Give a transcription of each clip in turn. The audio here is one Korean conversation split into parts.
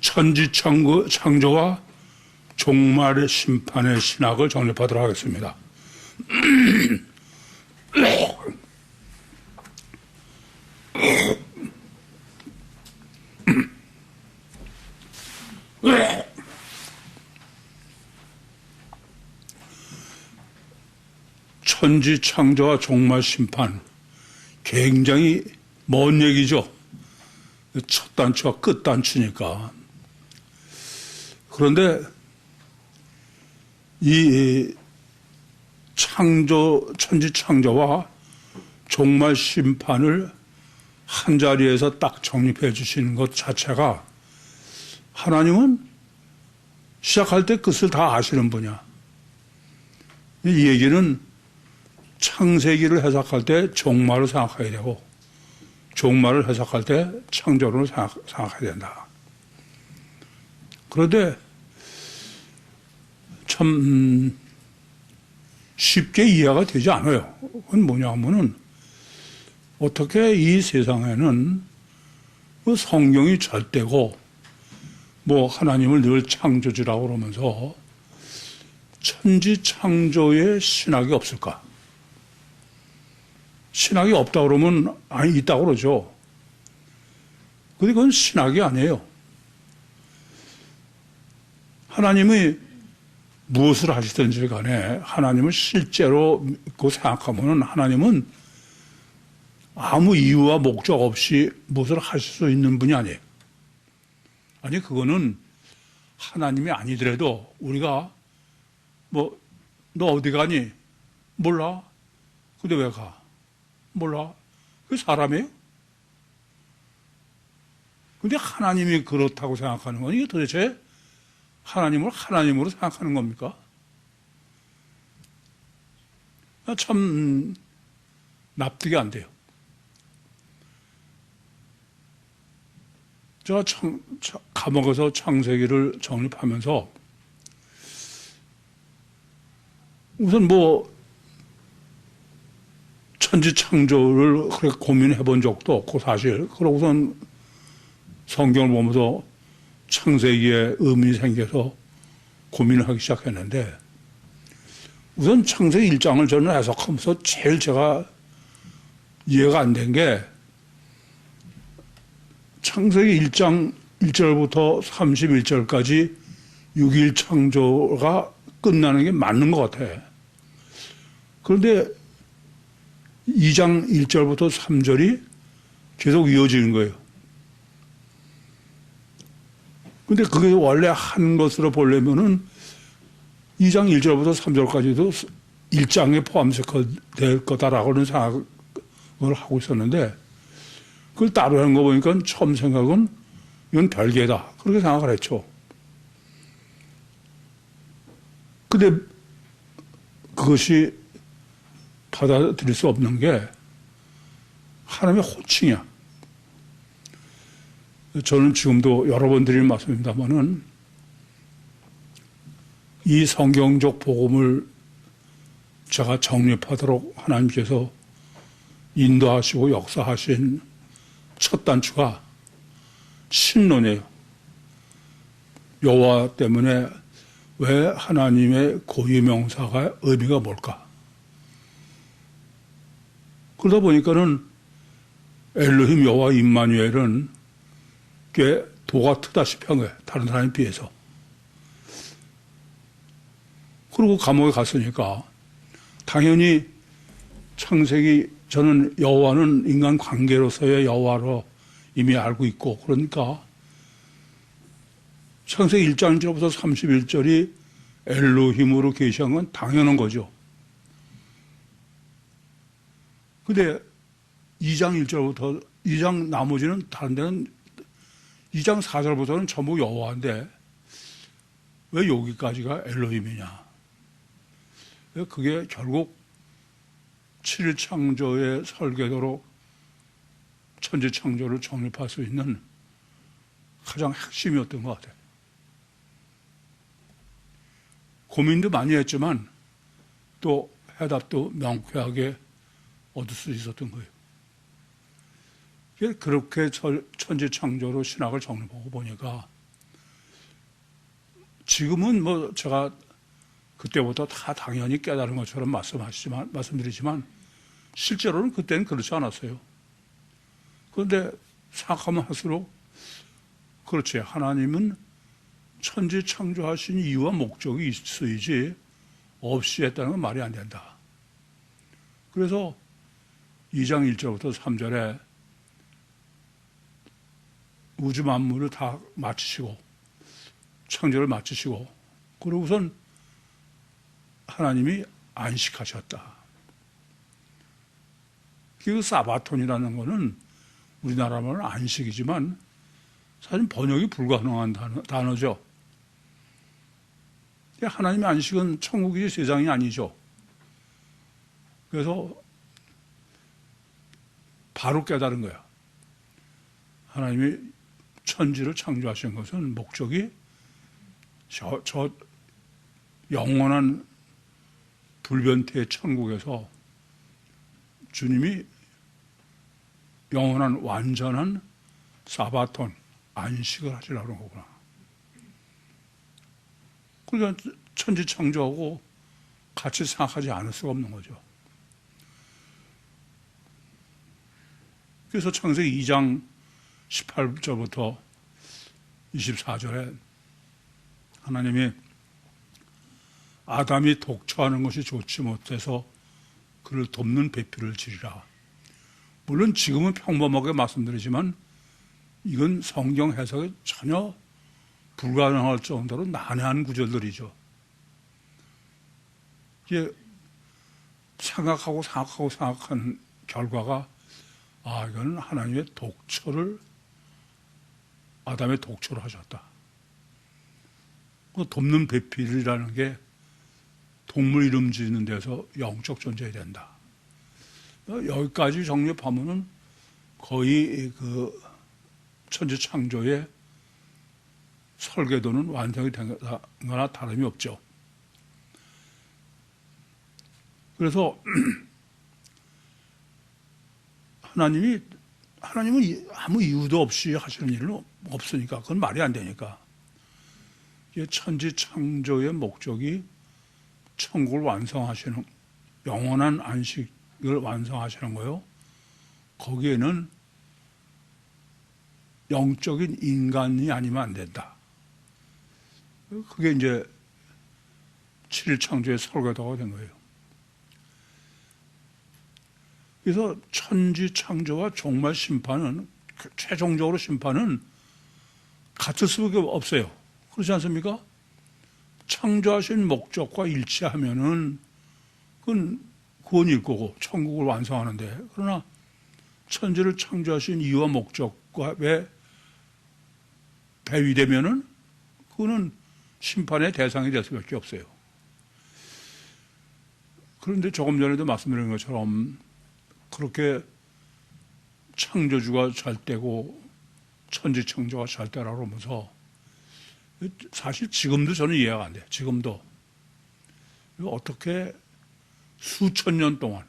천지창조와 종말의 심판의 신학을 정립하도록 하겠습니다. 천지창조와 종말 심판, 굉장히 먼 얘기죠. 첫 단추와 끝 단추니까. 그런데 이 천지창조와 종말 심판을 한 자리에서 딱 정립해 주시는 것 자체가, 하나님은 시작할 때 끝을 다 아시는 분이야. 이 얘기는 창세기를 해석할 때 종말을 생각해야 되고, 종말을 해석할 때 창조를 생각해야 된다. 그런데 참 쉽게 이해가 되지 않아요. 그건 뭐냐 하면은, 어떻게 이 세상에는 성경이 절대고 하나님을 늘 창조주라고 그러면서 천지창조의 신학이 없을까? 신학이 없다 그러면 있다고 그러죠. 근데 그건 신학이 아니에요. 하나님이 무엇을 하시든지 간에 하나님을 실제로 믿고 생각하면 하나님은 아무 이유와 목적 없이 무엇을 하실 수 있는 분이 아니에요. 아니, 그거는 하나님이 아니더라도 우리가 너 어디 가니? 몰라. 근데 왜 가? 몰라. 그게 사람이에요? 근데 하나님이 그렇다고 생각하는 건 이게 도대체 하나님을 하나님으로 생각하는 겁니까? 참 납득이 안 돼요. 제가 감옥에서 창세기를 정립하면서 우선 천지창조를 그렇게 고민해 본 적도 없고, 사실. 그러고선 성경을 보면서 창세기에 의문이 생겨서 고민을 하기 시작했는데, 우선 창세기 1장을 저는 해석하면서 제일 제가 이해가 안 된 게, 창세기 1장 1절부터 31절까지 6일 창조가 끝나는 게 맞는 것 같아. 그런데 2장 1절부터 3절이 계속 이어지는 거예요. 근데 그게 원래 한 것으로 보려면은 2장 1절부터 3절까지도 1장에 포함될 거다라고는 생각을 하고 있었는데, 그걸 따로 하는 거 보니까 처음 생각은 이건 별개다, 그렇게 생각을 했죠. 근데 그것이 받아들일 수 없는 게 하나님의 호칭이야. 저는 지금도 여러 번 드리는 말씀입니다만은, 이 성경적 복음을 제가 정립하도록 하나님께서 인도하시고 역사하신 첫 단추가 신론이에요. 여호와 때문에 왜 하나님의 고유명사가 의미가 뭘까? 그러다 보니까는 엘로힘 여호와 임마누엘은 꽤 도가 트다시피 한 거예요. 다른 사람에 비해서. 그리고 감옥에 갔으니까 당연히 창세기, 저는 여호와는 인간 관계로서의 여호와로 이미 알고 있고, 그러니까 창세기 1장 1절부터 31절이 엘로힘으로 계시한 건 당연한 거죠. 근데 2장 1절부터 2장 나머지는 다른 데는 2장 4절부터는 전부 여호와인데 왜 여기까지가 엘로힘이냐? 그게 결국 7일 창조의 설계도로 천지 창조를 정립할 수 있는 가장 핵심이었던 것 같아요. 고민도 많이 했지만 또 해답도 명쾌하게 얻을 수 있었던 거예요. 그렇게 천지 창조로 신학을 정립하고 보니까 지금은 뭐 제가 그때부터 다 당연히 깨달은 것처럼 말씀드리지만 실제로는 그때는 그렇지 않았어요. 그런데 생각하면 할수록 그렇지. 하나님은 천지 창조하신 이유와 목적이 있어야지 없이 했다는 건 말이 안 된다. 그래서 2장 1절부터 3절에 우주 만물을 다 마치시고 창조를 마치시고 그러고선 하나님이 안식하셨다. 그 사바톤이라는 거는 우리나라 말은 안식이지만 사실 번역이 불가능한 단어죠. 하나님의 안식은 천국이지 세상이 아니죠. 그래서 바로 깨달은 거야. 하나님이 천지를 창조하신 것은 목적이 저 영원한 불변태의 천국에서 주님이 영원한 완전한 사바톤, 안식을 하시라는 거구나. 그러니까 천지 창조하고 같이 생각하지 않을 수가 없는 거죠. 그래서 창세기 2장 18절부터 24절에 하나님이 아담이 독처하는 것이 좋지 못해서 그를 돕는 배필을 지리라. 물론 지금은 평범하게 말씀드리지만 이건 성경 해석에 전혀 불가능할 정도로 난해한 구절들이죠. 이게 생각한 결과가 이거는 하나님의 아담의 독처를 하셨다. 그 돕는 배필이라는 게 동물 이름 짓는 데서 영적 존재해야 된다. 여기까지 정립하면은 거의 그 천지 창조의 설계도는 완성이 된 거나 다름이 없죠. 그래서 하나님은 아무 이유도 없이 하시는 일은 없으니까 그건 말이 안 되니까 천지 창조의 목적이 천국을 완성하시는 영원한 안식을 완성하시는 거요. 거기에는 영적인 인간이 아니면 안 된다. 그게 이제 7일 창조의 설계도가 된 거예요. 그래서 천지 창조와 종말 심판은 최종적으로 심판은 같을 수밖에 없어요. 그렇지 않습니까? 창조하신 목적과 일치하면은 그건 구원일 거고 천국을 완성하는데, 그러나 천지를 창조하신 이유와 목적과 왜 배위되면은 그거는 심판의 대상이 될 수밖에 없어요. 그런데 조금 전에도 말씀드린 것처럼 그렇게 창조주가 잘 때고 천지 창조가 잘 때라고 하면서 사실 지금도 저는 이해가 안 돼요. 지금도 어떻게 수천 년 동안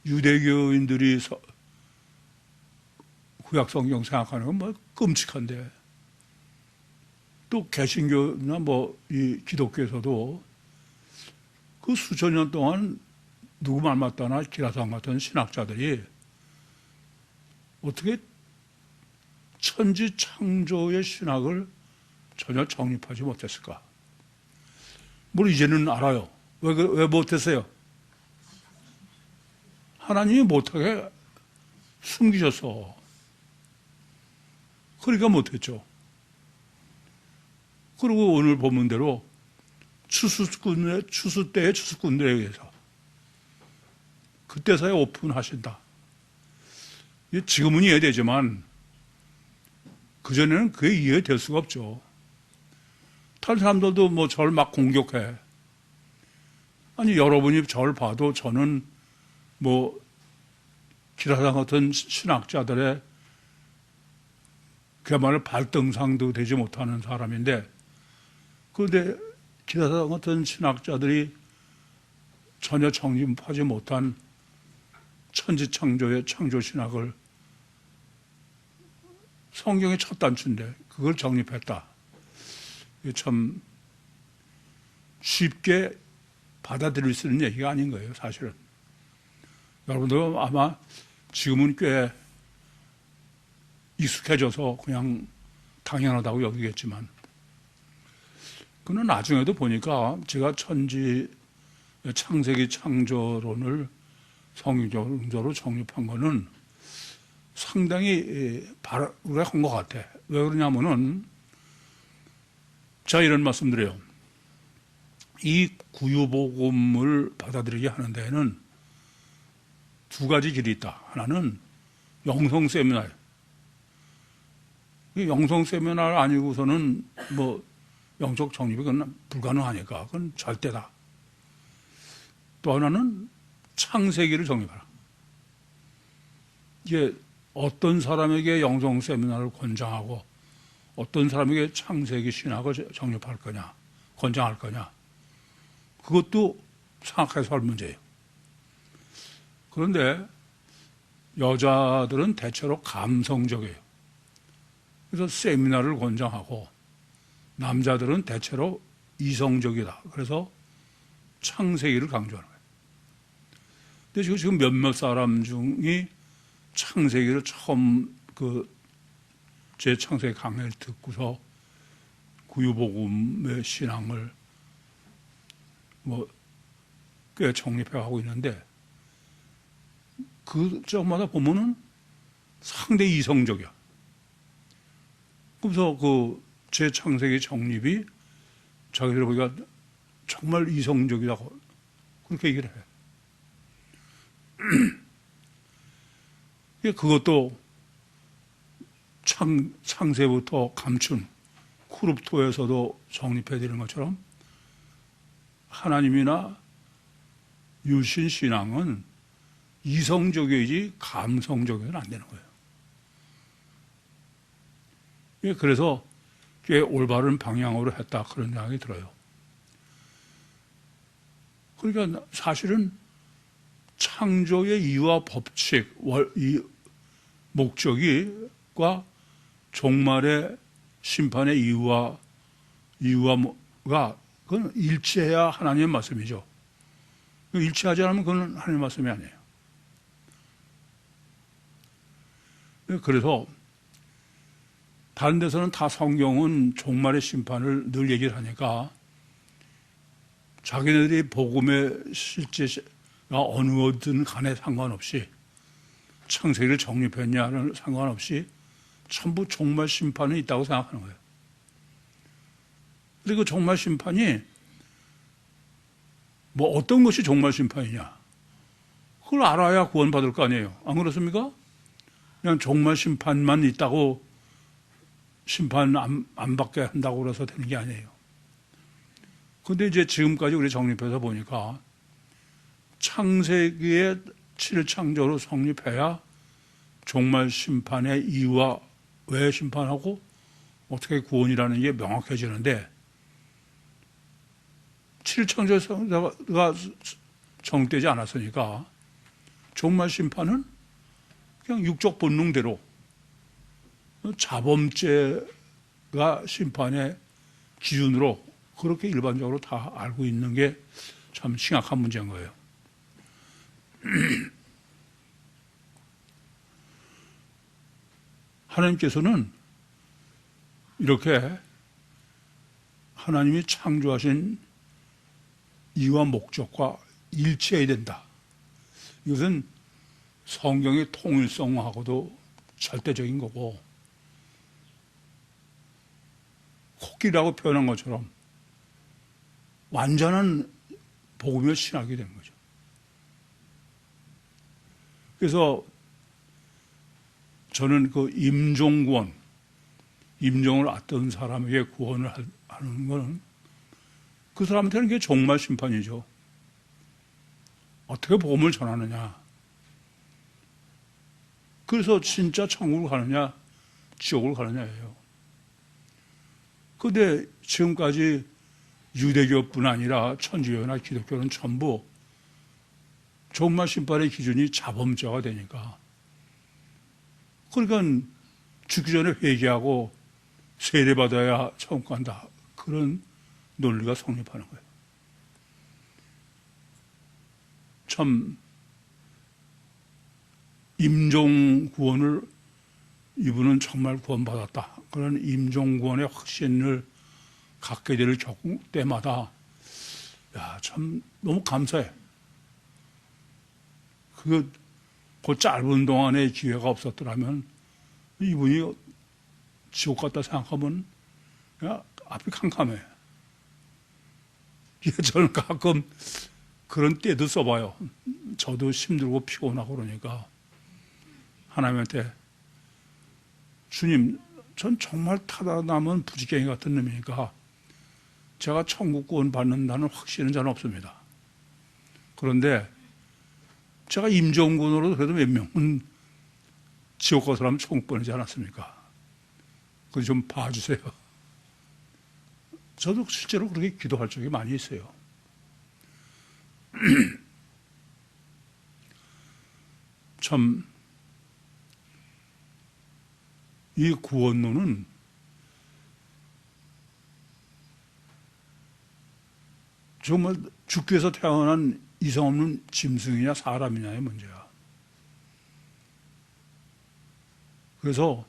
유대교인들이 구약성경 생각하는 건 뭐 끔찍한데, 또 개신교나 이 기독교에서도 그 수천 년 동안 누구 말 맞다나 기라상 같은 신학자들이 어떻게 천지 창조의 신학을 전혀 정립하지 못했을까? 물론 이제는 알아요. 왜 못했어요? 하나님이 못하게 숨기셔서. 그러니까 못했죠. 그리고 오늘 본문대로 추수 때의 추수꾼들에 의해서 그때서야 오픈하신다. 지금은 이해되지만 그전에는 그게 이해될 수가 없죠. 다른 사람들도 저를 막 공격해. 아니, 여러분이 저를 봐도 저는 기라상 같은 신학자들의 그야말로 발등상도 되지 못하는 사람인데, 그런데 기라상 같은 신학자들이 전혀 정립하지 못한 천지창조의 창조신학을 성경의 첫 단추인데 그걸 정립했다. 이게 참 쉽게 받아들일 수 있는 얘기가 아닌 거예요, 사실은. 여러분도 아마 지금은 꽤 익숙해져서 그냥 당연하다고 여기겠지만, 그는 나중에도 보니까 제가 창세기 창조론을 성경적으로 정립한 거는 상당히 바르게 한 것 같아. 왜 그러냐면은, 자, 이런 말씀 드려요. 이 구유복음을 받아들이게 하는 데에는 두 가지 길이 있다. 하나는 영성 세미나예요. 영성 세미나를 아니고서는 뭐 영적 정립이 그건 불가능하니까 그건 절대다. 또 하나는 창세기를 정립하라. 이게 어떤 사람에게 영성 세미나를 권장하고 어떤 사람에게 창세기 신학을 정립할 거냐, 권장할 거냐, 그것도 생각해서 할 문제예요. 그런데 여자들은 대체로 감성적이에요. 그래서 세미나를 권장하고 남자들은 대체로 이성적이다. 그래서 창세기를 강조하는 거예요. 근데 지금 몇몇 사람 중이 창세기를 처음 제 창세기 강의를 듣고서 구유복음의 신앙을 꽤 정립해 가고 있는데, 그 점마다 보면은 상당히 이성적이야. 그래서 제 창세기 정립이 자기들 보기가 정말 이성적이라고 그렇게 얘기를 해. 그것도 창세부터 감춘 쿠룹토에서도 정립해야 되는 것처럼 하나님이나 유신 신앙은 이성적이지 감성적이면 안 되는 거예요. 그래서 꽤 올바른 방향으로 했다, 그런 생각이 들어요. 그러니까 사실은 창조의 이유와 법칙, 이 목적이과 종말의 심판의 이유가 그건 일치해야 하나님의 말씀이죠. 일치하지 않으면 그건 하나님의 말씀이 아니에요. 그래서 다른 데서는 다 성경은 종말의 심판을 늘 얘기를 하니까 자기네들이 복음의 실제가 어느 어든 간에 상관없이, 창세기를 정립했냐는 상관없이 전부 종말 심판은 있다고 생각하는 거예요. 그리고 종말 심판이 뭐 어떤 것이 종말 심판이냐, 그걸 알아야 구원받을 거 아니에요. 안 그렇습니까? 그냥 종말 심판만 있다고 심판 안 받게 한다고 그래서 되는 게 아니에요. 근데 이제 지금까지 우리 정립해서 보니까 창세기의 7창조로 성립해야 종말 심판의 이유와 왜 심판하고 어떻게 구원이라는 게 명확해지는데, 7창조가 정립되지 않았으니까 종말 심판은 그냥 육적 본능대로 자범죄가 심판의 기준으로 그렇게 일반적으로 다 알고 있는 게 참 심각한 문제인 거예요. 하나님께서는 이렇게 하나님이 창조하신 이유와 목적과 일치해야 된다. 이것은 성경의 통일성하고도 절대적인 거고, 코끼리라고 표현한 것처럼 완전한 복음의 신학이 되는 거죠. 그래서 저는 임종을 앗던 사람에게 구원을 하는 것은 그 사람한테는 그게 종말 심판이죠. 어떻게 복음을 전하느냐. 그래서 진짜 천국을 가느냐, 지옥을 가느냐예요. 그런데 지금까지 유대교뿐 아니라 천주교나 기독교는 전부 종말 심판의 기준이 자범죄가 되니까, 그러니까 죽기 전에 회개하고 세례받아야 천국 간다, 그런 논리가 성립하는 거예요. 참 임종 구원을 이분은 정말 구원받았다. 그런 임종 구원의 확신을 갖게 될 때마다 참 너무 감사해. 그 짧은 동안의 기회가 없었더라면 이분이 지옥 갔다 생각하면 앞이 캄캄해. 저는 가끔 그런 때도 써봐요. 저도 힘들고 피곤하고 그러니까 하나님한테 주님, 전 정말 타다 남은 부지깽이 같은 놈이니까 제가 천국 구원 받는다는 확신은 잘 없습니다. 그런데 제가 임종군으로 그래도 몇 명은 지옥 가서라면 천국 보내지 않았습니까? 그거 좀 봐주세요. 저도 실제로 그렇게 기도할 적이 많이 있어요. 참, 이 구원론은 정말 죽기 위해서 태어난 이성 없는 짐승이냐 사람이냐의 문제야. 그래서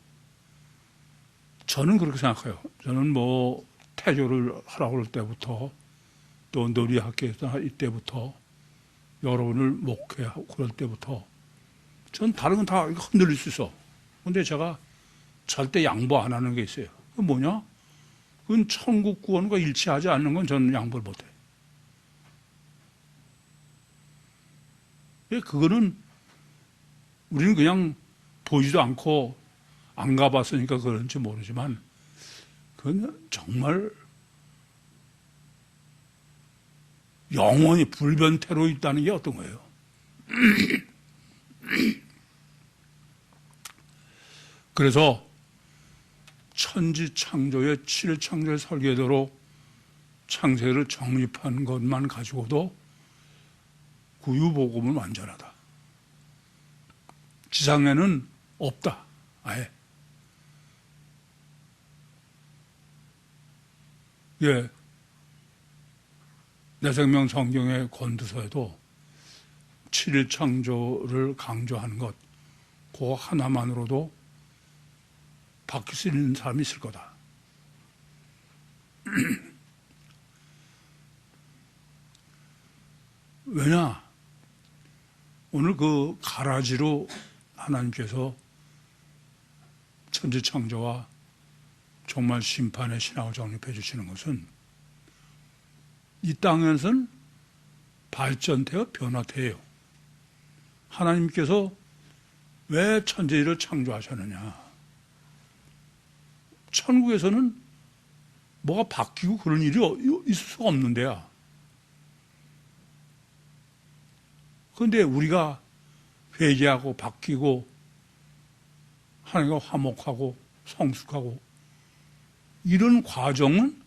저는 그렇게 생각해요. 저는 뭐 태교를 하라고 할 때부터 또 놀이학교에서 이때부터 여러분을 목회하고 그럴 때부터 전 다른 건 다 흔들릴 수 있어. 근데 제가 절대 양보 안 하는 게 있어요. 그건 뭐냐? 그건 천국 구원과 일치하지 않는 건 저는 양보를 못 해. 그거는 우리는 그냥 보지도 않고 안 가봤으니까 그런지 모르지만 그건 정말 영원히 불변태로 있다는 게 어떤 거예요? 그래서 천지창조의 7창조의 설계대로 창세를 정립한 것만 가지고도 구유복음은 완전하다. 지상에는 없다. 아예. 예. 내생명 성경의 권두서에도 7일 창조를 강조하는 것, 그 하나만으로도 바뀔 수 있는 사람이 있을 거다. 왜냐? 오늘 그 가라지로 하나님께서 천지창조와 정말 심판의 신학을 정립해 주시는 것은 이 땅에서는 발전되어 변화돼요. 하나님께서 왜 천지를 창조하셨느냐? 천국에서는 뭐가 바뀌고 그런 일이 있을 수가 없는 데야. 그런데 우리가 회개하고 바뀌고 하나님과 화목하고 성숙하고 이런 과정은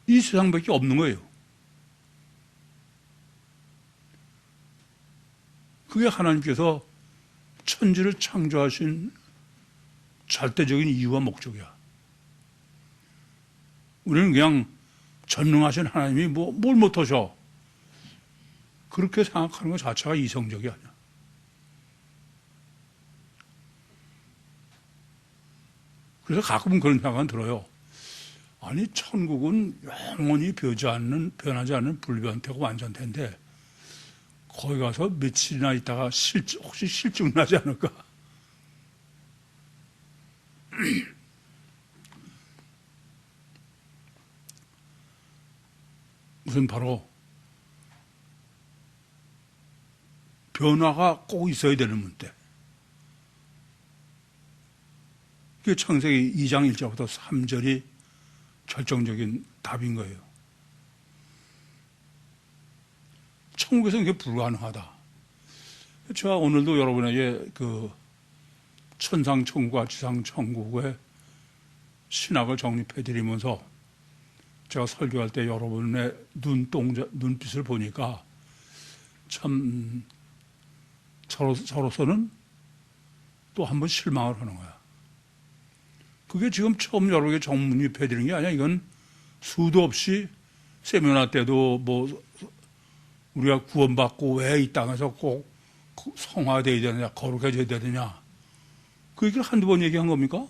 이 세상밖에 없는 거예요. 그게 하나님께서 천지를 창조하신 절대적인 이유와 목적이야. 우리는 그냥 전능하신 하나님이 뭘 못하셔. 그렇게 생각하는 것 자체가 이성적이 아니야. 그래서 가끔은 그런 생각은 들어요. 아니, 천국은 영원히 변하지 않는 불변태고 완전태인데, 거기 가서 며칠이나 있다가 혹시 실증 나지 않을까? 무슨 바로 변화가 꼭 있어야 되는 문제. 그게 창세기 2장 1절부터 3절이 결정적인 답인 거예요. 천국에서는 그게 불가능하다. 제가 오늘도 여러분에게 그 천상천국과 지상천국의 신학을 정립해 드리면서 제가 설교할 때 여러분의 눈빛을 보니까 참 저로서는 또 한 번 실망을 하는 거야. 그게 지금 처음 여러 개 정립해드리는 게 아니야. 이건 수도 없이 세미나 때도 뭐 우리가 구원받고 왜 이 땅에서 꼭 성화돼야 되느냐, 거룩해져야 되느냐. 그 얘기를 한두 번 얘기한 겁니까?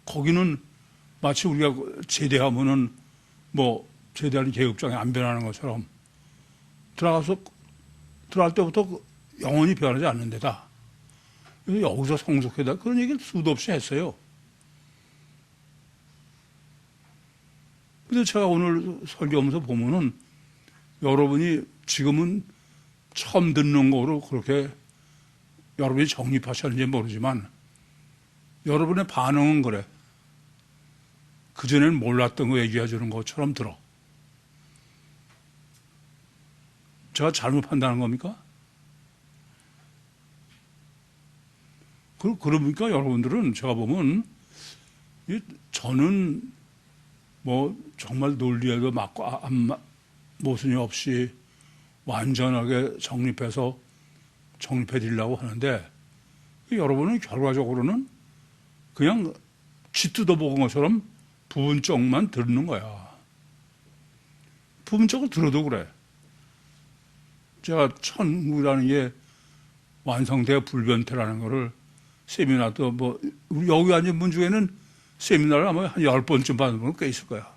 거기는 마치 우리가 제대하면은 뭐 제대하는 계급장에 안 변하는 것처럼 들어갈 때부터 영원히 변하지 않는 데다. 그래서 여기서 성숙해다. 그런 얘기를 수도 없이 했어요. 그래서 제가 오늘 설교하면서 보면은 여러분이 지금은 처음 듣는 거로 그렇게 여러분이 정립하셨는지 모르지만 여러분의 반응은 그래. 그전에는 몰랐던 거 얘기해 주는 것처럼 들어. 제가 잘못 판단한 겁니까? 그러니까 여러분들은 제가 보면 저는 뭐 정말 논리에도 맞고 모순이 없이 완전하게 정립해 드리려고 하는데 여러분은 결과적으로는 그냥 쥐 뜯어먹은 것처럼 부분적만 듣는 거야. 부분적으로 들어도 그래. 제가 천국이라는 게 완성되어 불변태라는 거를 세미나도 뭐 우리 여기 앉은 분 중에는 세미나를 아마 한 10번쯤 받은 분은 꽤 있을 거야.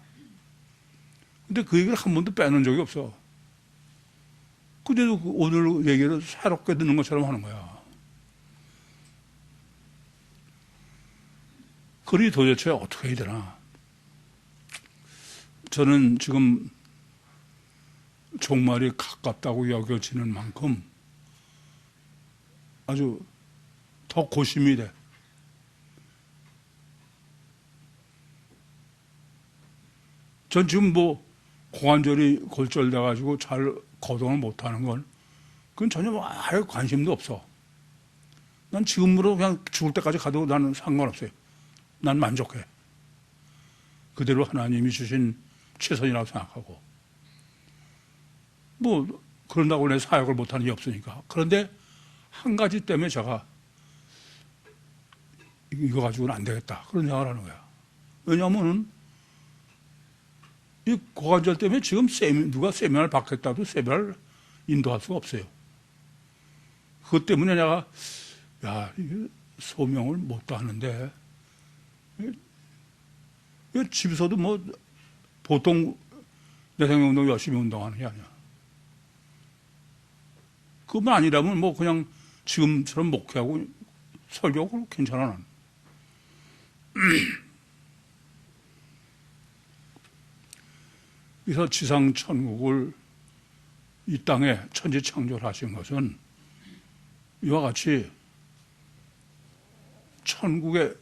근데 그 얘기를 한 번도 빼놓은 적이 없어. 근데도 오늘 얘기를 새롭게 듣는 것처럼 하는 거야. 그리 도대체 어떻게 해야 되나? 저는 지금 종말이 가깝다고 여겨지는 만큼 아주 더 고심이 돼. 전 지금 뭐 고관절이 골절돼가지고 잘 거동을 못하는 건 그건 전혀 뭐 아예 관심도 없어. 난 지금으로 그냥 죽을 때까지 가도 나는 상관없어요. 난 만족해. 그대로 하나님이 주신 최선이라고 생각하고. 뭐 그런다고 내 사역을 못하는 게 없으니까. 그런데 한 가지 때문에 제가 이거 가지고는 안 되겠다. 그런 생각을 하는 거야. 왜냐하면은 이 고관절 때문에 지금 누가 세미나를 받겠다도 세미나를 인도할 수가 없어요. 그것 때문에 내가 소명을 못 하는데 집에서도 뭐 보통 내생명운동 열심히 운동하는 게 아니야. 그것만 아니라면 뭐 그냥 지금처럼 목회하고 설교하고 괜찮아 난. 그래서 지상 천국을 이 땅에 천지 창조를 하신 것은 이와 같이 천국의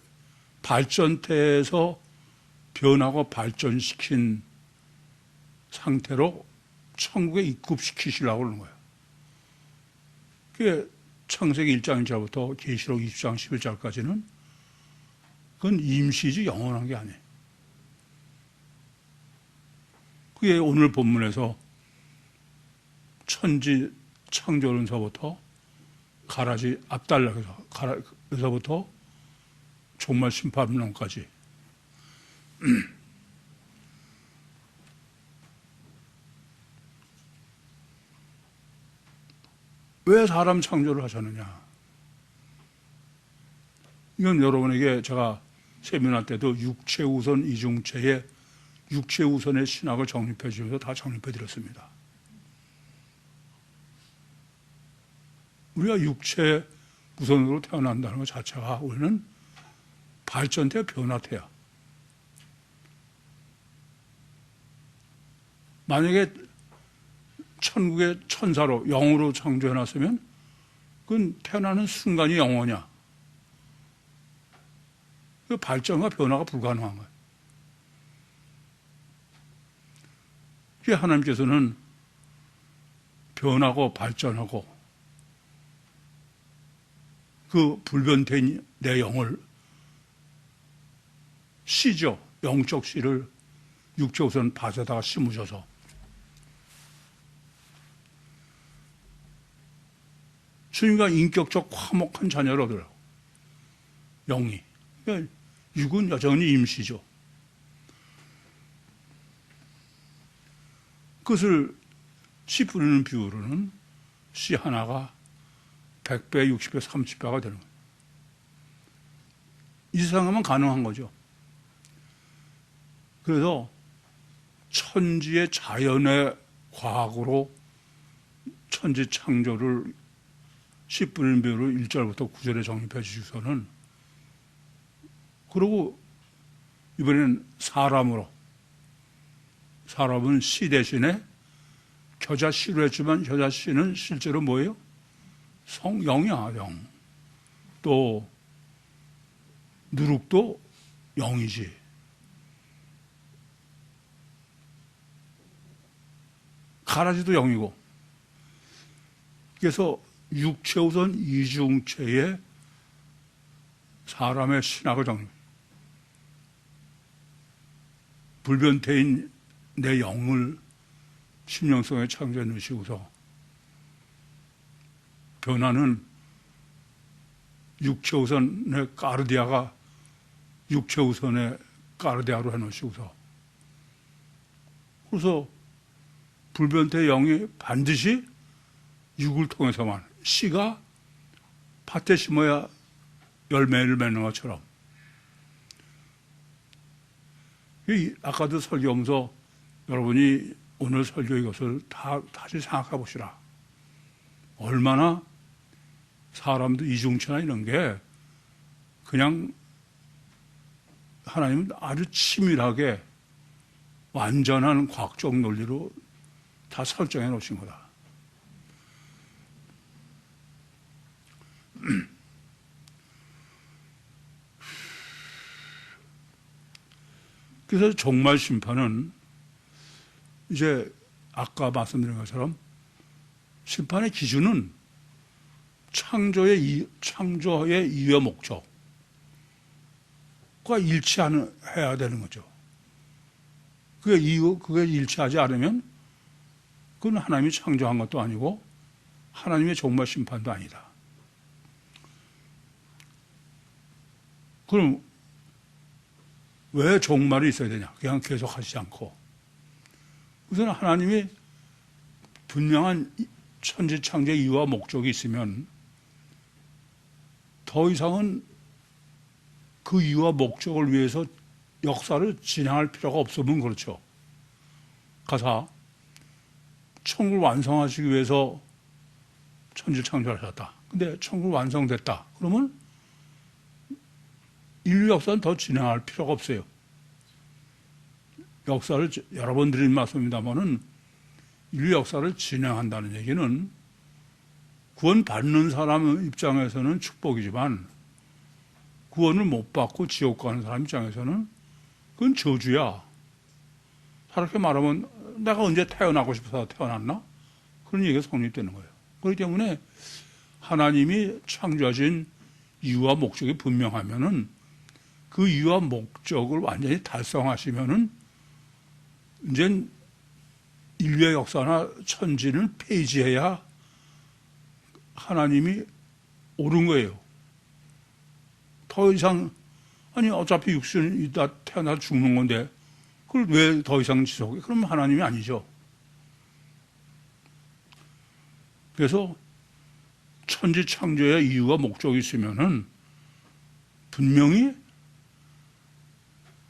발전태에서 변하고 발전시킨 상태로 천국에 입급시키시려고 그러는 거예요. 그게 창세기 1장 1절부터 계시록 20장 11절까지는 그건 임시지 영원한 게 아니에요. 그게 오늘 본문에서 천지 창조론서부터 가라지 앞달락에서부터 종말 심판론까지 왜 사람 창조를 하셨느냐? 이건 여러분에게 제가 세미나 때도 육체 우선 이중체의 육체 우선의 신학을 정립해 주면서 다 정립해 드렸습니다. 우리가 육체 우선으로 태어난다는 것 자체가 우리는 발전태 변화태야. 만약에 천국의 천사로 영으로 창조해놨으면 그건 태어나는 순간이 영원이야. 그 발전과 변화가 불가능한 거야. 하나님께서는 변하고 발전하고 그 불변된 내 영을 씨죠. 영적 씨를 육체 우선 밭에다가 심으셔서 주님과 인격적 화목한 자녀를 얻으라고. 영이. 그러니까 육은 여전히 임시죠. 그것을 씨 뿌리는 비율은 씨 하나가 100배, 60배, 30배가 되는 거예요. 이 세상에만 가능한 거죠. 그래서 천지의 자연의 과학으로 천지 창조를 씨 뿌리는 비율을 1절부터 9절에 정립해 주셔서는, 그리고 이번에는 사람은 씨 대신에 겨자 씨로 했지만 겨자 씨는 실제로 뭐예요? 영이야, 영. 또 누룩도 영이지. 가라지도 영이고. 그래서 육체우선 이중체의 사람의 신학을 정립. 불변태인 내 영을 심령성에 창조해 놓으시고서 변화는 육체우선의 까르디아가 육체우선의 까르디아로 해놓으시고서, 그래서 불변태 영이 반드시 육을 통해서만, 씨가 밭에 심어야 열매를 맺는 것처럼, 아까도 설교하면서 여러분이 오늘 설교 이것을 다시 생각해 보시라. 얼마나 사람도 이중체나 이런 게 그냥 하나님은 아주 치밀하게 완전한 과학적 논리로 다 설정해 놓으신 거다. 그래서 종말 심판은 이제 아까 말씀드린 것처럼 심판의 기준은 창조의 이유와 목적과 일치해야 되는 거죠. 그게 일치하지 않으면 그건 하나님이 창조한 것도 아니고 하나님의 종말 심판도 아니다. 그럼 왜 종말이 있어야 되냐? 그냥 계속 하시지 않고. 우선 하나님이 분명한 천지 창조의 이유와 목적이 있으면 더 이상은 그 이유와 목적을 위해서 역사를 진행할 필요가 없으면 그렇죠. 가사, 천국을 완성하시기 위해서 천지를 창조하셨다. 근데 천국이 완성됐다. 그러면 인류 역사는 더 진행할 필요가 없어요. 역사를 여러 번 드린 말씀입니다만은 인류 역사를 진행한다는 얘기는 구원받는 사람 입장에서는 축복이지만 구원을 못 받고 지옥 가는 사람 입장에서는 그건 저주야. 그렇게 말하면 내가 언제 태어나고 싶어서 태어났나? 그런 얘기가 성립되는 거예요. 그렇기 때문에 하나님이 창조하신 이유와 목적이 분명하면은 그 이유와 목적을 완전히 달성하시면은 이제 인류의 역사나 천지는 폐지해야 하나님이 옳은 거예요. 더 이상, 아니 어차피 육신이 있다 태어나 죽는 건데 그걸 왜 더 이상 지속해? 그러면 하나님이 아니죠. 그래서 천지 창조의 이유와 목적이 있으면은 분명히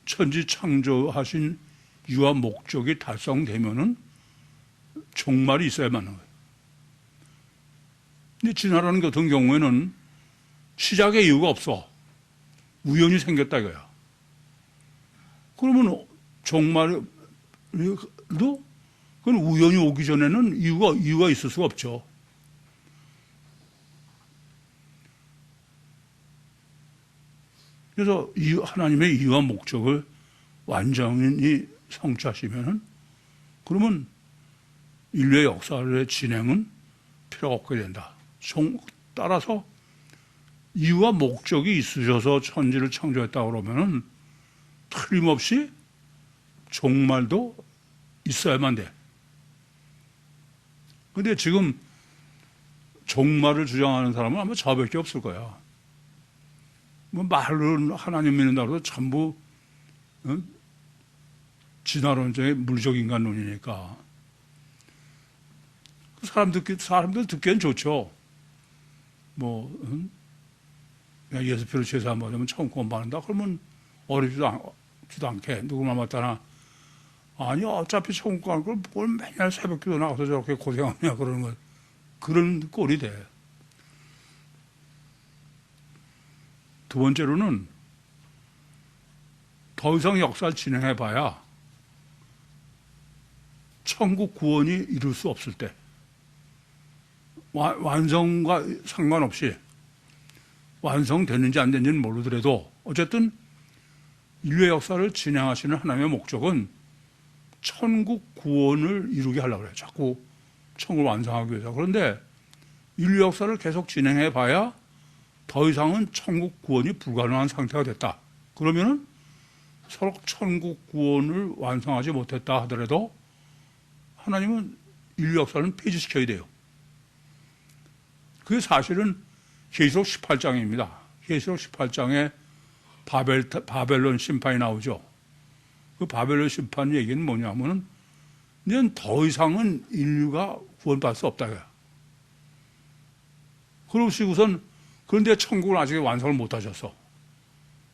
천지 창조하신 이유와 목적이 달성되면은 종말이 있어야만 하는 거예요. 근데 진화라는 같은 경우에는 시작의 이유가 없어. 우연히 생겼다 이거야. 그러면 종말도 그건 우연히 오기 전에는 이유가 있을 수가 없죠. 그래서 하나님의 이유와 목적을 완전히 성취하시면은 그러면 인류의 역사의 진행은 필요가 없게 된다. 따라서 이유와 목적이 있으셔서 천지를 창조했다 그러면은 틀림없이 종말도 있어야만 돼. 근데 지금 종말을 주장하는 사람은 아마 저밖에 없을 거야. 뭐 말은 하나님 믿는다고 해도 전부 진화론적의 물리적 인간론이니까 그 사람들 듣기엔 좋죠. 뭐 예수표를 제사 안 받으면 천국 구원받는다. 그러면 어렵지도 않게 누구 말 맞다나 아니 어차피 천국 가는 걸 뭘 맨날 새벽기도 나가서 저렇게 고생하냐 그러는 거 그런 꼴이 돼. 두 번째로는 더 이상 역사를 진행해봐야 천국 구원이 이룰 수 없을 때 완성과 상관없이 완성됐는지 안 됐는지는 모르더라도 어쨌든 인류의 역사를 진행하시는 하나님의 목적은 천국 구원을 이루게 하려고 그래요. 자꾸 천국을 완성하기 위해서. 그런데 인류 역사를 계속 진행해 봐야 더 이상은 천국 구원이 불가능한 상태가 됐다. 그러면은 서로 천국 구원을 완성하지 못했다 하더라도 하나님은 인류 역사는 폐지시켜야 돼요. 그게 사실은 계시록 18장입니다. 계시록 18장에 바벨론 심판이 나오죠. 그 바벨론 심판 얘기는 뭐냐면은 이제 더 이상은 인류가 구원받을 수 없다. 그러시고선 그런데 천국을 아직 완성을 못 하셨어.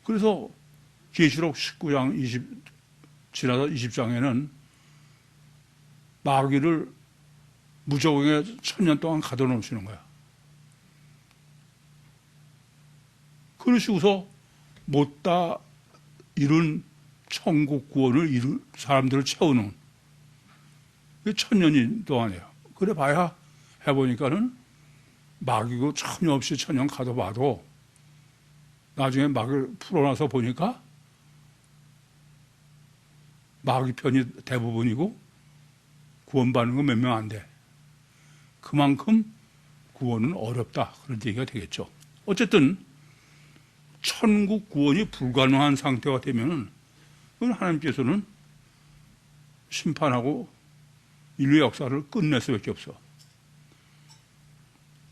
그래서 계시록 19장 지나서 20장에는 마귀를 무저공에 1000년 동안 가둬놓으시는 거야. 그러시고서 못다 이룬 천국 구원을 이룰 사람들을 채우는 그게 1000년이 동안이에요. 그래 봐야 해보니까는 마귀고 전혀 없이 1000년 가둬봐도 나중에 마귀를 풀어놔서 보니까 마귀 편이 대부분이고 구원받는 건 몇 명 안 돼. 그만큼 구원은 어렵다. 그런 얘기가 되겠죠. 어쨌든 천국 구원이 불가능한 상태가 되면은 그건 하나님께서는 심판하고 인류의 역사를 끝낼 수밖에 없어.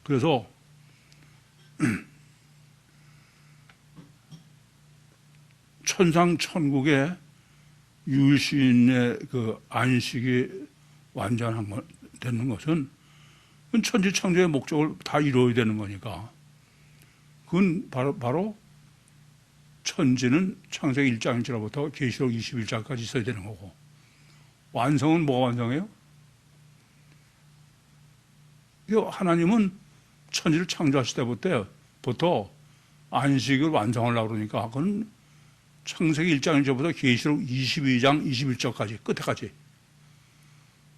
그래서 천상 천국의 유일신의 그 안식이 되는 것은 천지창조의 목적을 다 이루어야 되는 거니까 그건 바로 천지는 창세기 1장일지로부터 계시록 21장까지 있어야 되는 거고 완성은 뭐가 완성해요? 하나님은 천지를 창조하실 때부터 안식을 완성하려고 그러니까 그건 창세기 1장 1절부터 계시록 22장 21절까지 끝에까지.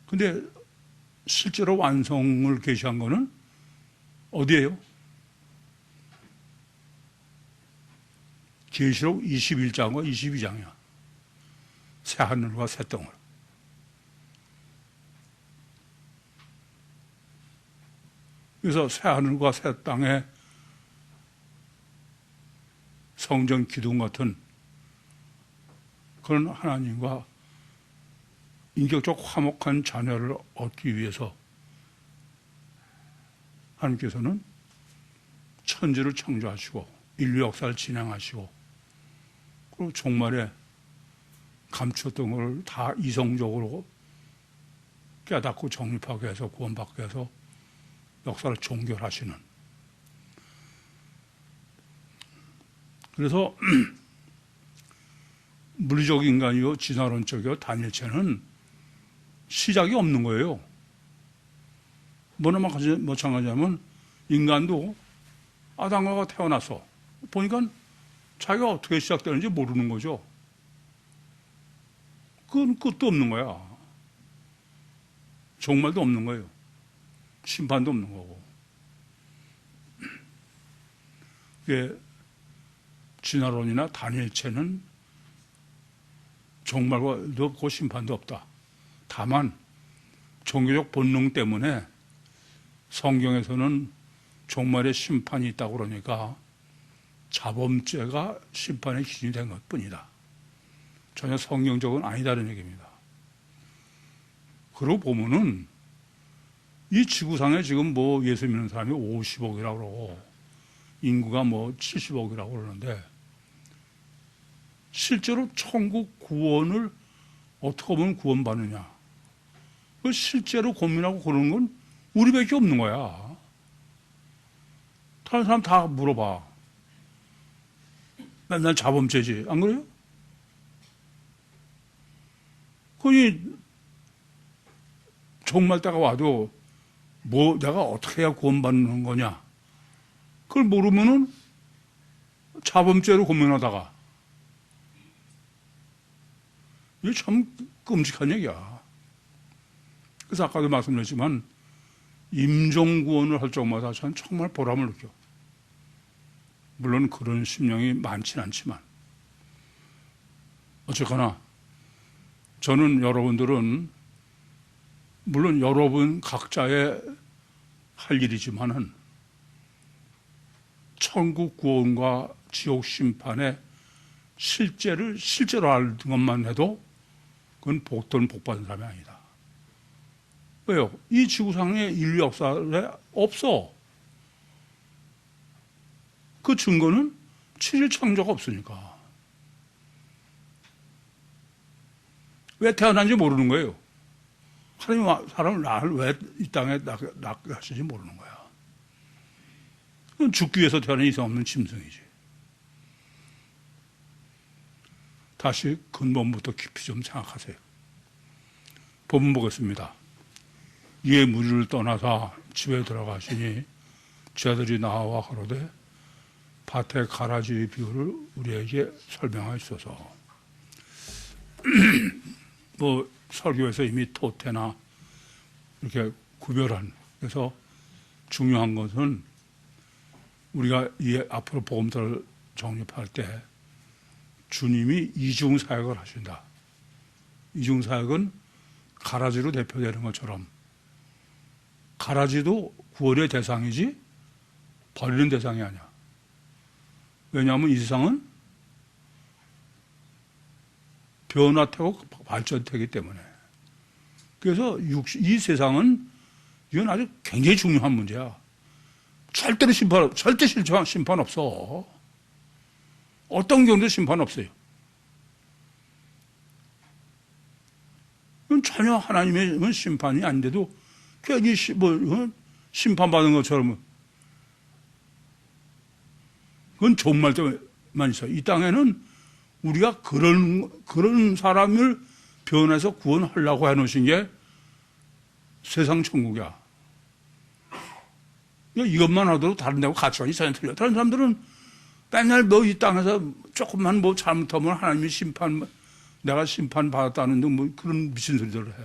근데 실제로 완성을 계시한 거는 어디예요? 계시록 21장과 22장이야. 새 하늘과 새 땅을. 그래서 새 하늘과 새 땅에 성전 기둥 같은 그런 하나님과 인격적 화목한 자녀를 얻기 위해서 하나님께서는 천지를 창조하시고 인류 역사를 진행하시고 그리고 종말에 감추었던 걸 다 이성적으로 깨닫고 정립하게 해서 구원받게 해서 역사를 종결하시는. 그래서 물리적 인간이요 진화론적이요 단일체는 시작이 없는 거예요. 뭐나 마찬가지냐면 인간도 아담과 태어나서 보니까 자기가 어떻게 시작되는지 모르는 거죠. 그건 끝도 없는 거야. 종말도 없는 거예요. 심판도 없는 거고. 이게 진화론이나 단일체는 종말도 없고 심판도 없다. 다만 종교적 본능 때문에 성경에서는 종말의 심판이 있다고 그러니까 자범죄가 심판의 기준이 된 것뿐이다. 전혀 성경적은 아니다는 얘기입니다. 그러고 보면은 이 지구상에 지금 뭐 예수 믿는 사람이 50억이라고 그러고 인구가 뭐 70억이라고 그러는데 실제로 천국 구원을 어떻게 하면 구원받느냐. 그 실제로 고민하고 그러는 건 우리밖에 없는 거야. 다른 사람 다 물어봐. 맨날 자범죄지. 안 그래요? 그니 정말 때가 와도 뭐 내가 어떻게 해야 구원받는 거냐. 그걸 모르면은 자범죄로 고민하다가 이게 참 끔찍한 얘기야. 그래서 아까도 말씀드렸지만 임종구원을 할 적마다 저는 정말 보람을 느껴. 물론 그런 심령이 많지는 않지만 어쨌거나 저는 여러분들은 물론 여러분 각자의 할 일이지만은 천국 구원과 지옥 심판의 실제로 아는 것만 해도 그건 복된 복받은 사람이 아니다. 왜요? 이 지구상의 인류 역사에 없어. 그 증거는 7일 창조가 없으니까. 왜 태어난지 모르는 거예요. 하나님 사람을 나를 왜 이 땅에 낳게 하시는지 모르는 거야. 그건 죽기 위해서 태어난 이상 없는 짐승이지. 다시 근본부터 깊이 좀 생각하세요. 본문 보겠습니다. 이에 무리를 떠나서 집에 들어가시니 제자들이 나와 가로되 밭의 가라지의 비유를 우리에게 설명하시소서. 뭐 설교에서 이미 토태나 이렇게 구별한, 그래서 중요한 것은 우리가 이 앞으로 복음서를 정립할 때 주님이 이중사역을 하신다. 이중사역은 가라지로 대표되는 것처럼 가라지도 구원의 대상이지 버리는 대상이 아니야. 왜냐하면 이 세상은 변화되고 발전되기 때문에. 그래서 이 세상은 이건 아주 굉장히 중요한 문제야. 절대 심판 없어. 어떤 경우도 심판 없어요. 이건 전혀 하나님의 심판이 아닌데도 괜히 심판받은 것처럼 그건 종말 때만 있어요. 이 땅에는 우리가 그런 사람을 변해서 구원하려고 해놓으신 게 세상 천국이야. 이것만 하더라도 다른 데하고 가치관이 전혀 틀려. 다른 사람들은 맨날 너 이 땅에서 조금만 뭐 잘못하면 하나님이 내가 심판받았다는 등 뭐 그런 미친 소리들을 해.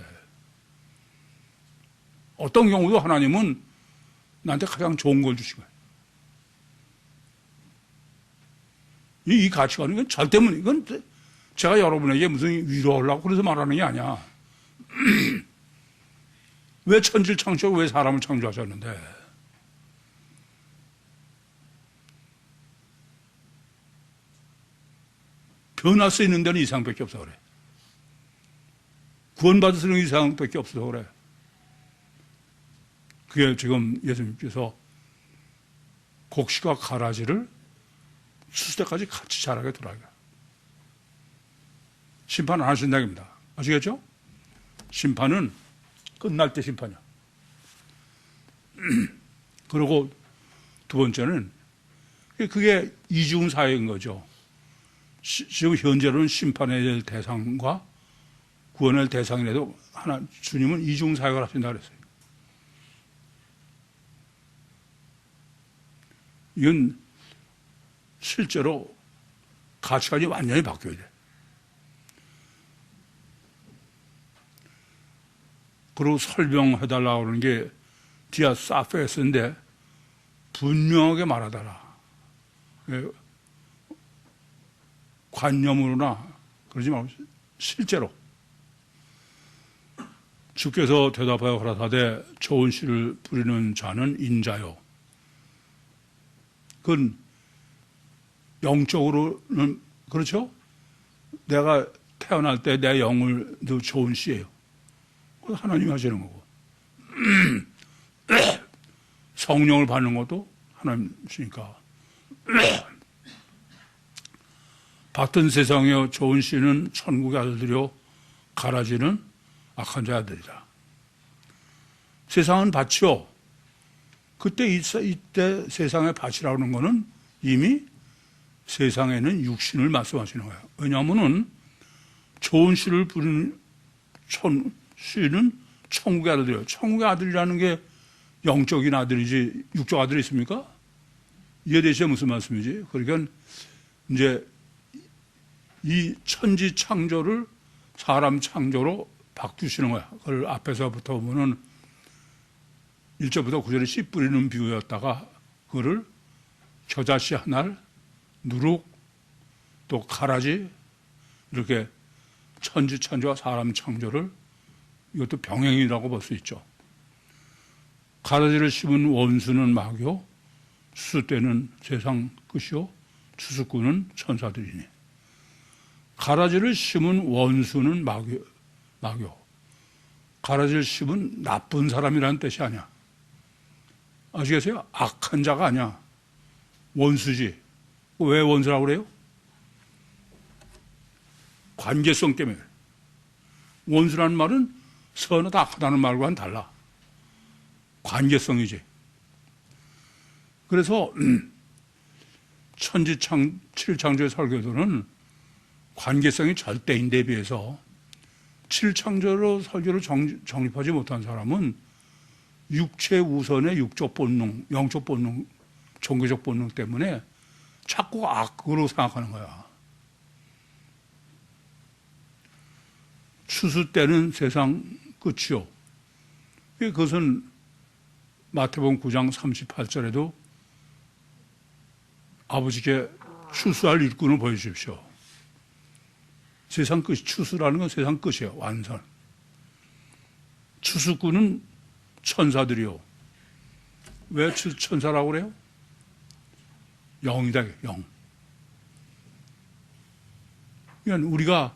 어떤 경우도 하나님은 나한테 가장 좋은 걸 주신 거야. 이 가치관은 이건 절대 이건 제가 여러분에게 무슨 위로하려고 그래서 말하는 게 아니야. 왜 천지를 창조하고 왜 사람을 창조하셨는데? 변할 수 있는 데는 이상밖에 없어 그래. 구원받을 수 있는 이상밖에 없어서 그래. 그게 지금 예수님께서 곡식과 가라지를 수수 때까지 같이 자라게 두라고. 심판 안 하신다는 겁니다. 아시겠죠? 심판은 끝날 때 심판이야. 그리고 두 번째는 그게 이중 사회인 거죠. 지금 현재로는 심판해야 될 대상과 구원할 대상이라도 주님은 이중 사역을 하신다 그랬어요. 이건 실제로 가치관이 완전히 바뀌어야 돼. 그리고 설명해달라고 하는 게 디아 사페스인데 분명하게 말하더라. 관념으로나 그러지 말고 실제로. 주께서 대답하여 가라사대 좋은 씨를 뿌리는 자는 인자요. 그건 영적으로는 그렇죠? 내가 태어날 때 내 영을 좋은 씨예요. 그건 하나님이 하시는 거고. 성령을 받는 것도 하나님이시니까 받던 세상에 좋은 씨는 천국의 아들들이요 가라지는 악한 자의 아들이다. 세상은 밭이요. 이때 세상의 밭이라고 하는 것은 이미 세상에는 육신을 말씀하시는 거예요. 왜냐하면은 좋은 씨를 부리는 씨는 천국의 아들이에요. 천국의 아들이라는 게 영적인 아들이지 육적 아들이 있습니까? 이해되시죠? 무슨 말씀이지? 그러니까 이제 이 천지 창조를 사람 창조로 바꾸시는 거야. 그걸 앞에서부터 보면은 1절부터 9절에 씨 뿌리는 비유였다가 그거를 겨자씨 하나, 누룩, 또 가라지 이렇게 천지 창조와 사람 창조를 이것도 병행이라고 볼 수 있죠. 가라지를 심은 원수는 마귀요, 추수때는 세상 끝이요, 추수꾼은 천사들이니. 가라지를 심은 원수는 마귀요. 가라지를 심은 나쁜 사람이라는 뜻이 아니야. 아시겠어요? 악한 자가 아니야. 원수지. 왜 원수라고 그래요? 관계성 때문에. 원수라는 말은 선하다 악하다는 말과는 달라. 관계성이지. 그래서 칠창조의 설교도는 관계성이 절대인데 비해서 칠창조로 설교를 정립하지 못한 사람은 육체 우선의 육적 본능, 영적 본능, 종교적 본능 때문에 자꾸 악으로 생각하는 거야. 추수 때는 세상 끝이요. 그것은 마태복음 9장 38절에도 아버지께 추수할 일꾼을 보여주십시오. 세상 끝, 추수라는 건 세상 끝이에요. 완전. 추수꾼은 천사들이요. 왜 천사라고 그래요? 영이다, 영. 그러니까 우리가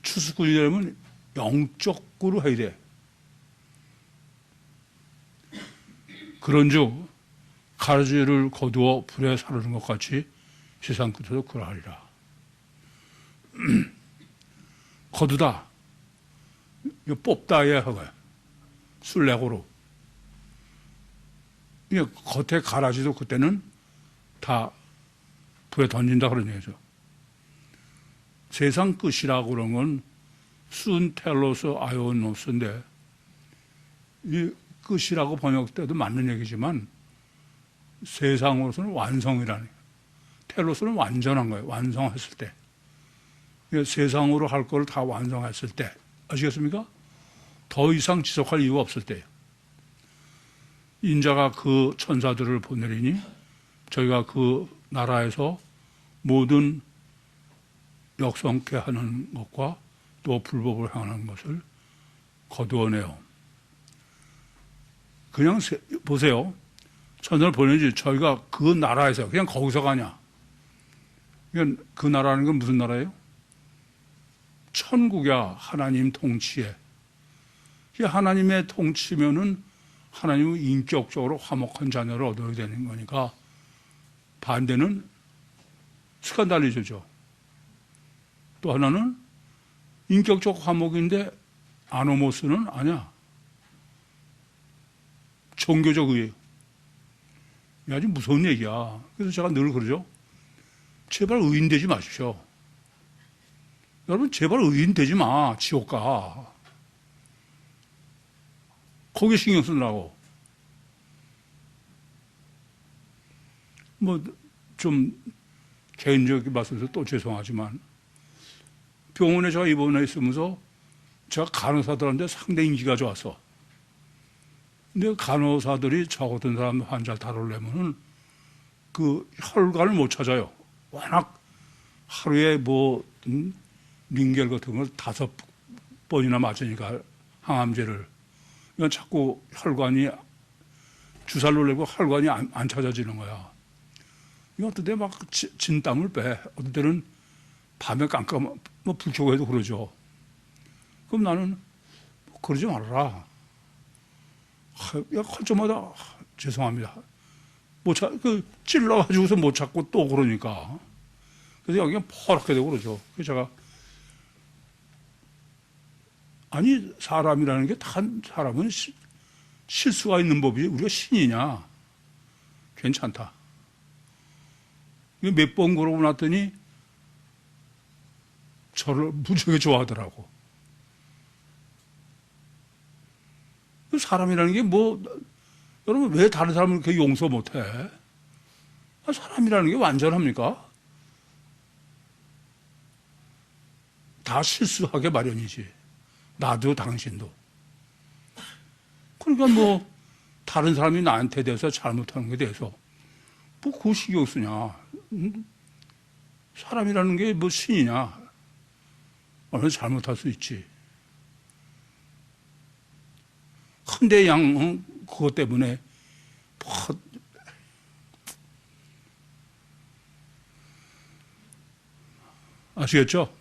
추수꾼이 되려면 영적으로 해야 돼. 그런즉 가라지를 거두어 불에 사르는 것 같이 세상 끝에도 그러하리라. 거두다. 이거 뽑다에 하고요. 술래고로. 이게 겉에 가라지도 그때는 다 불에 던진다 그런 얘기죠. 세상 끝이라고 그런 건 순 텔로스 아이오노스인데 이 끝이라고 번역돼도 맞는 얘기지만 세상으로서는 완성이라는 거예요. 텔로스는 완전한 거예요. 완성했을 때. 세상으로 할 걸 다 완성했을 때. 아시겠습니까? 더 이상 지속할 이유가 없을 때예요. 인자가 그 천사들을 보내리니 저희가 그 나라에서 모든 역성케 하는 것과 또 불법을 행하는 것을 거두어내요. 그냥 보세요. 천사를 보내지 저희가 그 나라에서 그냥 거기서 가냐. 그 나라는 건 무슨 나라예요? 천국이야. 하나님 통치에. 하나님의 통치면은 하나님은 인격적으로 화목한 자녀를 얻어야 되는 거니까 반대는 스칸달리즘이죠. 또 하나는 인격적 화목인데 아노모스는 아니야. 종교적 의예요. 이게 아주 무서운 얘기야. 그래서 제가 늘 그러죠. 제발 의인 되지 마십시오. 여러분 제발 의인 되지 마. 지옥 가. 거기에 신경 쓰느라고. 좀 개인적인 말씀에서 또 죄송하지만 병원에 제가 입원해 있으면서 제가 간호사들한테 상당히 인기가 좋았어. 근데 간호사들이 저 같은 사람 환자를 다루려면은 그 혈관을 못 찾아요. 워낙 하루에 링겔 같은 걸 5번이나 맞으니까 항암제를. 그러니까 자꾸 혈관이 주사를 내고 혈관이 안 찾아지는 거야. 이거 어떤 때 막 진땀을 빼. 어떤 때는 밤에 깜깜 불 켜고 해도 그러죠. 그럼 나는 그러지 말아라. 할 때마다 죄송합니다. 찔러가지고서 못 찾고 또 그러니까. 그래서 여기가 퍼렇게 되고 그러죠. 그래서 제가, 아니, 사람이라는 게 사람은 실수가 있는 법이 우리가 신이냐? 괜찮다. 몇 번 그러고 났더니 저를 무지하게 좋아하더라고. 사람이라는 게 여러분 왜 다른 사람을 그렇게 용서 못해? 사람이라는 게 완전합니까? 다 실수하게 마련이지. 나도 당신도. 그러니까 다른 사람이 나한테 대해서 잘못하는 것에 대해서 그거 신경 쓰냐. 사람이라는 게 신이냐. 얼마나 잘못할 수 있지. 근데 그것 때문에 아시겠죠?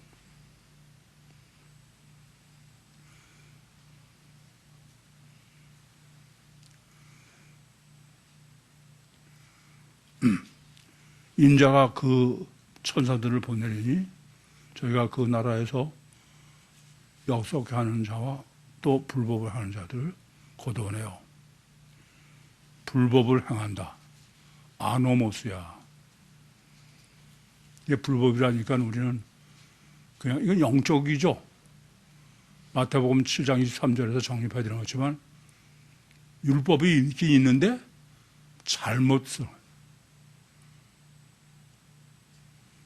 인자가 그 천사들을 보내려니 저희가 그 나라에서 역속해 하는 자와 또 불법을 하는 자들을 거두어내요. 불법을 행한다. 아노모스야. 이게 불법이라니까 우리는 그냥 이건 영적이죠. 마태복음 7장 23절에서 정립해야 되는 거지만 율법이 있긴 있는데 잘못 쓰는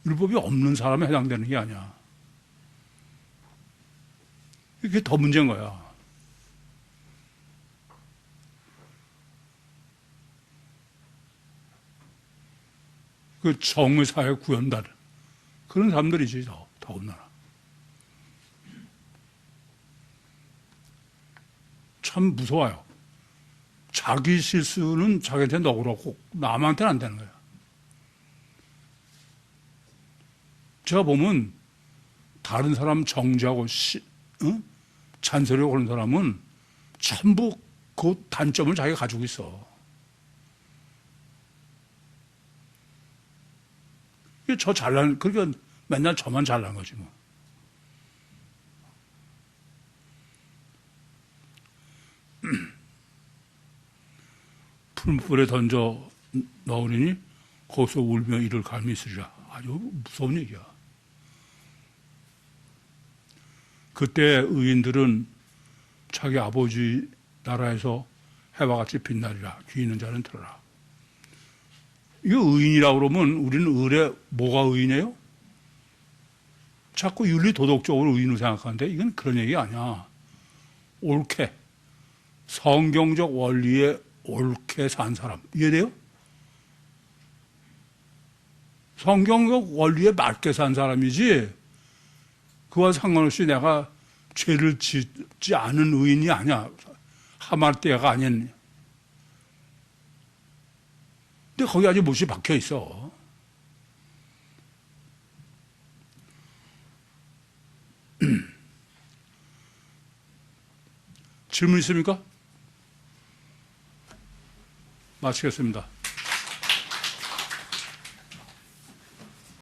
율법이 없는 사람에 해당되는 게 아니야. 이게 더 문제인 거야. 그 정의 사회 구현단 그런 사람들이지 더군다나. 참 무서워요. 자기 실수는 자기한테 너그럽고 남한테는 안 되는 거야. 제가 보면 다른 사람 정죄하고 잔소리하고 그런 사람은 전부 그 단점을 자기가 가지고 있어. 그러니까 맨날 저만 잘난 거지 뭐. 풀물에 던져 넣으리니 거기서 울며 이를 갈미 있으리라. 아주 무서운 얘기야. 그때 의인들은 자기 아버지 나라에서 해와 같이 빛나리라. 귀 있는 자는 들어라. 이거 의인이라고 그러면 우리는 의뢰 뭐가 의인이에요? 자꾸 윤리 도덕적으로 의인을 생각하는데 이건 그런 얘기 아니야. 옳게 성경적 원리에 옳게 산 사람 이해돼요? 성경적 원리에 맞게 산 사람이지 그와 상관없이 내가 죄를 짓지 않은 의인이 아니야. 하마떼가 아닌. 근데 거기 아직 못이 박혀 있어. 질문 있습니까? 마치겠습니다.